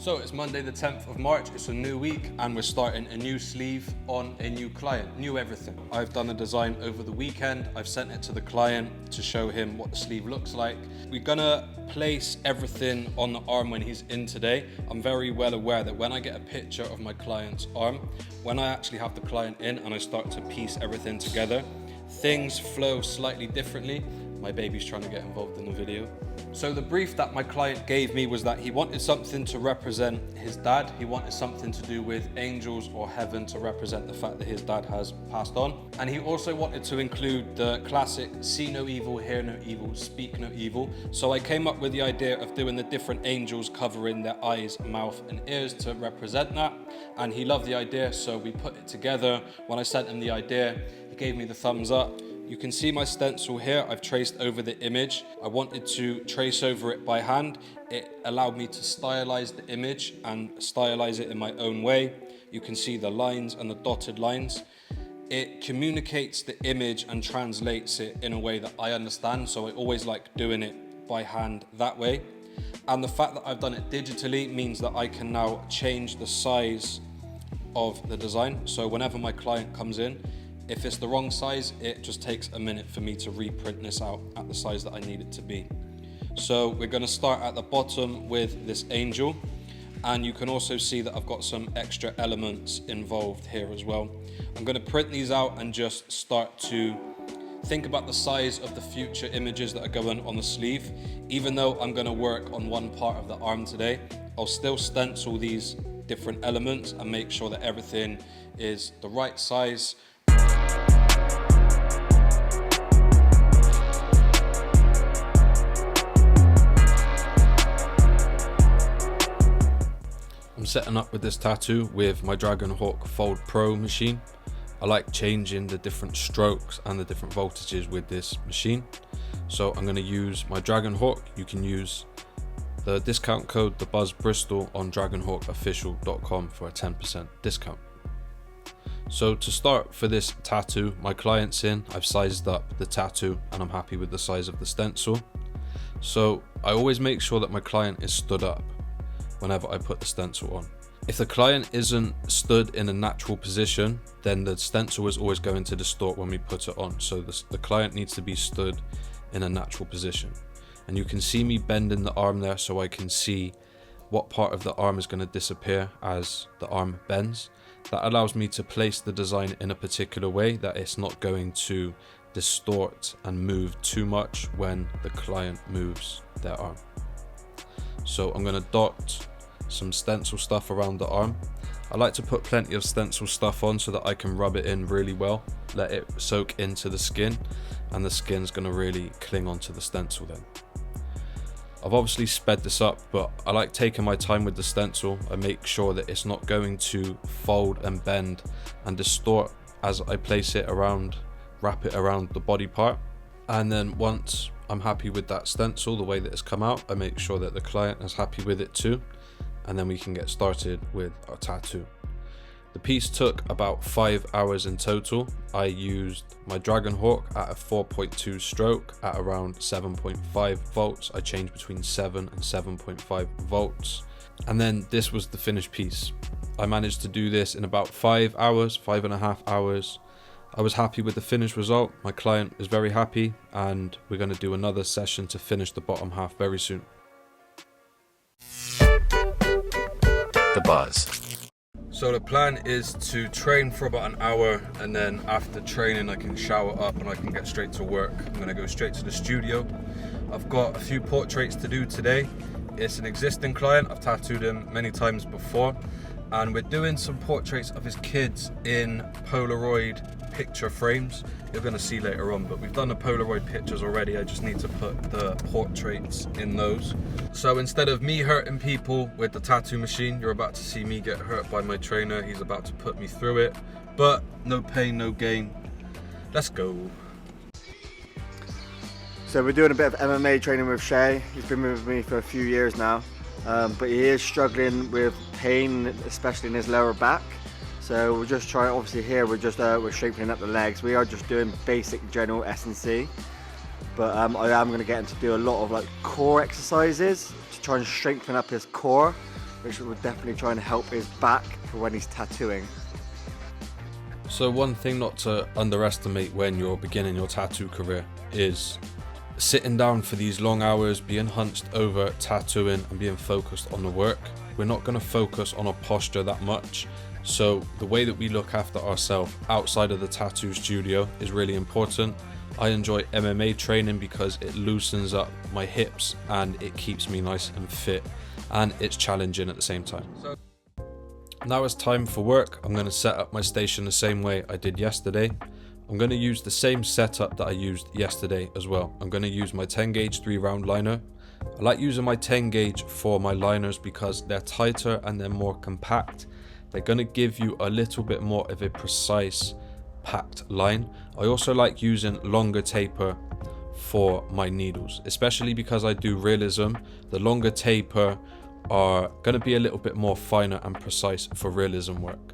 So it's Monday the 10th of March, it's a new week and we're starting a new sleeve on a new client, new everything. I've done a design over the weekend, I've sent it to the client to show him what the sleeve looks like. We're gonna place everything on the arm when he's in today. I'm very well aware that when I get a picture of my client's arm, when I actually have the client in and I start to piece everything together, things flow slightly differently. My baby's trying to get involved in the video. So the brief that my client gave me was that he wanted something to represent his dad. He wanted something to do with angels or heaven to represent the fact that his dad has passed on. And he also wanted to include the classic see no evil, hear no evil, speak no evil. So I came up with the idea of doing the different angels covering their eyes, mouth and ears to represent that. And he loved the idea, so we put it together. When I sent him the idea, he gave me the thumbs up. You can see my stencil here. I've traced over the image. I wanted to trace over it by hand. It allowed me to stylize the image and stylize it in my own way. You can see the lines and the dotted lines. It communicates the image and translates it in a way that I understand, so I always like doing it by hand that way. And the fact that I've done it digitally means that I can now change the size of the design. So whenever my client comes in, if it's the wrong size, it just takes a minute for me to reprint this out at the size that I need it to be. So we're going to start at the bottom with this angel, and you can also see that I've got some extra elements involved here as well. I'm going to print these out and just start to think about the size of the future images that are going on the sleeve. Even though I'm going to work on one part of the arm today, I'll still stencil these different elements and make sure that everything is the right size. I'm setting up with this tattoo with my Dragon Hawk Fold Pro machine. I like changing the different strokes and the different voltages with this machine. So I'm going to use my Dragon Hawk. You can use the discount code TheBuzzBristol on dragonhawkofficial.com for a 10% discount. So to start for this tattoo, my client's in, I've sized up the tattoo and I'm happy with the size of the stencil. So I always make sure that my client is stood up whenever I put the stencil on. If the client isn't stood in a natural position, then the stencil is always going to distort when we put it on. So the client needs to be stood in a natural position. And you can see me bending the arm there so I can see what part of the arm is going to disappear as the arm bends. That allows me to place the design in a particular way that it's not going to distort and move too much when the client moves their arm. So I'm going to dot some stencil stuff around the arm. I like to put plenty of stencil stuff on so that I can rub it in really well, let it soak into the skin, and the skin's going to really cling onto the stencil then. I've obviously sped this up, but I like taking my time with the stencil. I make sure that it's not going to fold and bend and distort as I place it around, wrap it around the body part. And then once I'm happy with that stencil, the way that it's come out, I make sure that the client is happy with it too. And then we can get started with our tattoo. The piece took about 5 hours in total. I used my Dragon Hawk at a 4.2 stroke at around 7.5 volts. I changed between 7 and 7.5 volts. And then this was the finished piece. I managed to do this in about 5 hours, 5.5 hours. I was happy with the finished result. My client is very happy, and we're going to do another session to finish the bottom half very soon. The Buzz. So the plan is to train for about an hour, and then after training I can shower up and I can get straight to work. I'm going to go straight to the studio. I've got a few portraits to do today. It's an existing client, I've tattooed him many times before, and we're doing some portraits of his kids in Polaroid picture frames. You're going to see later on, but we've done the Polaroid pictures already. I just need to put the portraits in those. So instead of me hurting people with the tattoo machine, you're about to see me get hurt by my trainer. He's about to put me through it, but no pain, no gain. Let's go. So we're doing a bit of MMA training with Shay. He's been with me for a few years now, but he is struggling with pain, especially in his lower back. So we're just trying, obviously here we're strengthening up the legs. We are just doing basic general S&C, but I am going to get him to do a lot of like core exercises to try and strengthen up his core, which will definitely try and help his back for when he's tattooing. So one thing not to underestimate when you're beginning your tattoo career is sitting down for these long hours, being hunched over, tattooing and being focused on the work. We're not going to focus on our posture that much. So the way that we look after ourselves outside of the tattoo studio is really important. I enjoy MMA training because it loosens up my hips and it keeps me nice and fit, and it's challenging at the same time. So now it's time for work. I'm going to set up my station the same way I did yesterday. I'm going to use the same setup that I used yesterday as well. I'm going to use my 10 gauge 3-round liner. I like using my 10 gauge for my liners because they're tighter and they're more compact. They're going to give you a little bit more of a precise packed line. I also like using longer taper for my needles, especially because I do realism. The longer taper are going to be a little bit more finer and precise for realism work.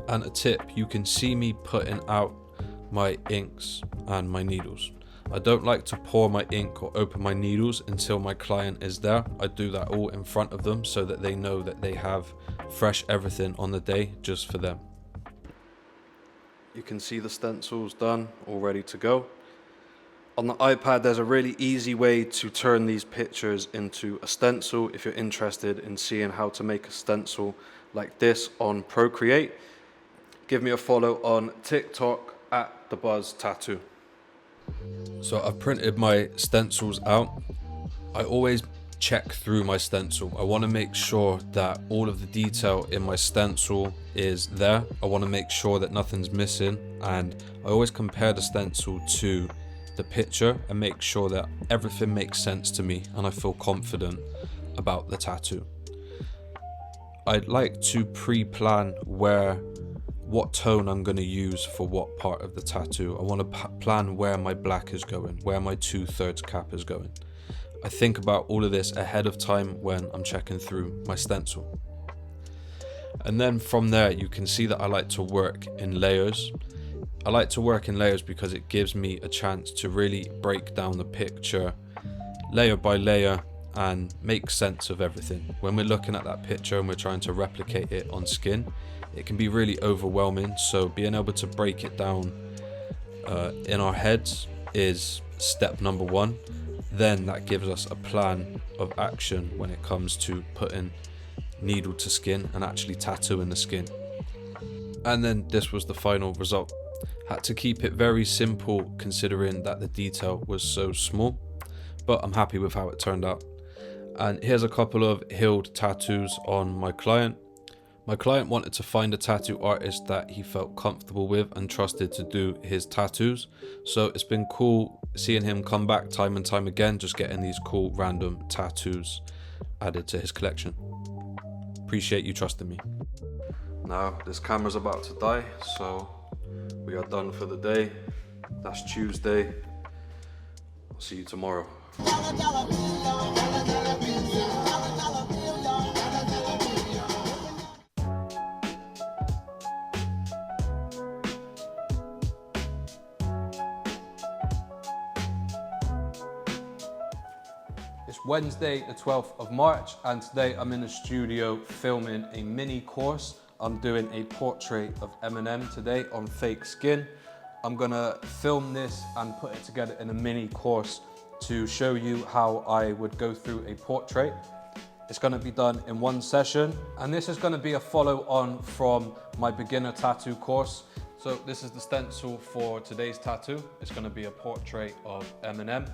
And a tip, you can see me putting out my inks and my needles. I don't like to pour my ink or open my needles until my client is there. I do that all in front of them so that they know that they have fresh everything on the day just for them. You can see the stencils done, all ready to go. On the iPad, there's a really easy way to turn these pictures into a stencil. If you're interested in seeing how to make a stencil like this on Procreate, give me a follow on TikTok at The Buzz Tattoo. So I've printed my stencils out. I always check through my stencil. I want to make sure that all of the detail in my stencil is there. I want to make sure that nothing's missing, and I always compare the stencil to the picture and make sure that everything makes sense to me and I feel confident about the tattoo. I'd like to pre-plan what tone I'm going to use for what part of the tattoo. I want to plan where my black is going, where my 2/3 cap is going. I think about all of this ahead of time when I'm checking through my stencil. And then from there, you can see that I like to work in layers. I like to work in layers because it gives me a chance to really break down the picture layer by layer and make sense of everything. When we're looking at that picture and we're trying to replicate it on skin, it can be really overwhelming. So being able to break it down in our heads is step number one. Then that gives us a plan of action when it comes to putting needle to skin and actually tattooing the skin. And then this was the final result. Had to keep it very simple considering that the detail was so small, but I'm happy with how it turned out. And here's a couple of healed tattoos on my client. My client wanted to find a tattoo artist that he felt comfortable with and trusted to do his tattoos. So it's been cool seeing him come back time and time again, just getting these cool random tattoos added to his collection. Appreciate you trusting me. Now this camera's about to die, so we are done for the day. That's Tuesday. I'll see you tomorrow. It's Wednesday, the 12th of March, and today I'm in the studio filming a mini course. I'm doing a portrait of Eminem today on fake skin. I'm gonna film this and put it together in a mini course to show you how I would go through a portrait. It's gonna be done in one session, and this is gonna be a follow on from my beginner tattoo course. So this is the stencil for today's tattoo. It's gonna be a portrait of Eminem.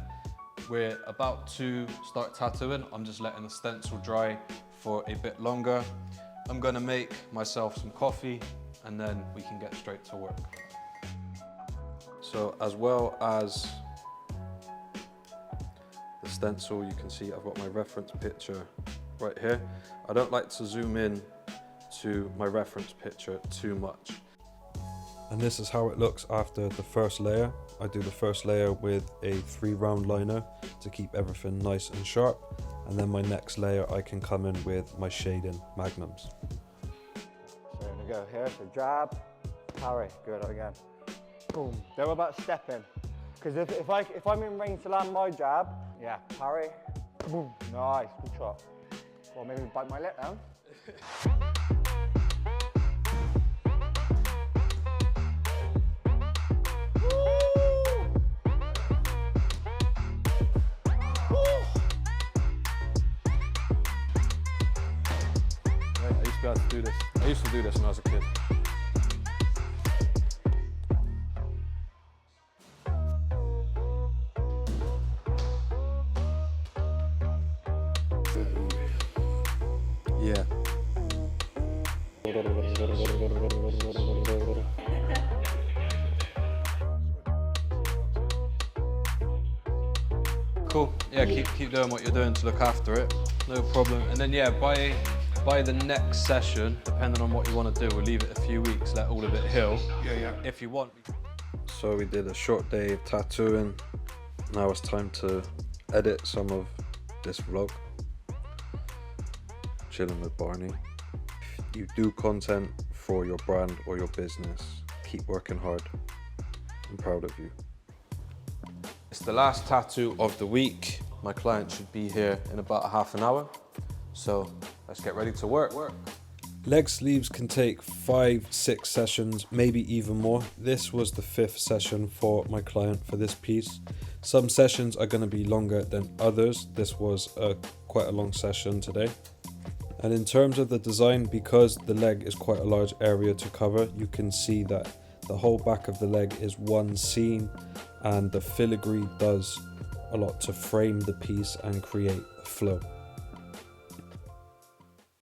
We're about to start tattooing. I'm just letting the stencil dry for a bit longer. I'm gonna make myself some coffee and then we can get straight to work. So as well as the stencil, you can see I've got my reference picture right here. I don't like to zoom in to my reference picture too much. And this is how it looks after the first layer. I do the first layer with a 3-round liner to keep everything nice and sharp. And then my next layer, I can come in with my shading magnums. So here we go, here, so jab, parry, good, again. Boom, don't worry about stepping. Because if I'm in range to land my jab, yeah, parry, boom, nice, good shot. Or maybe bite my lip down. I used to be able to do this. I used to do this when I was a kid. Yeah. Cool. Yeah, keep doing what you're doing to look after it. No problem. And then yeah, by the next session, depending on what you want to do, we'll leave it a few weeks, let all of it heal. Yeah. If you want. So we did a short day of tattooing. Now it's time to edit some of this vlog. Chilling with Barney. If you do content for your brand or your business, keep working hard. I'm proud of you. It's the last tattoo of the week. My client should be here in about half an hour. So let's get ready to work. Leg sleeves can take 5-6 sessions, maybe even more. This was the 5th session for my client for this piece. Some sessions are going to be longer than others. This was quite a long session today. And in terms of the design, because the leg is quite a large area to cover, you can see that the whole back of the leg is one seam, and the filigree does a lot to frame the piece and create a flow.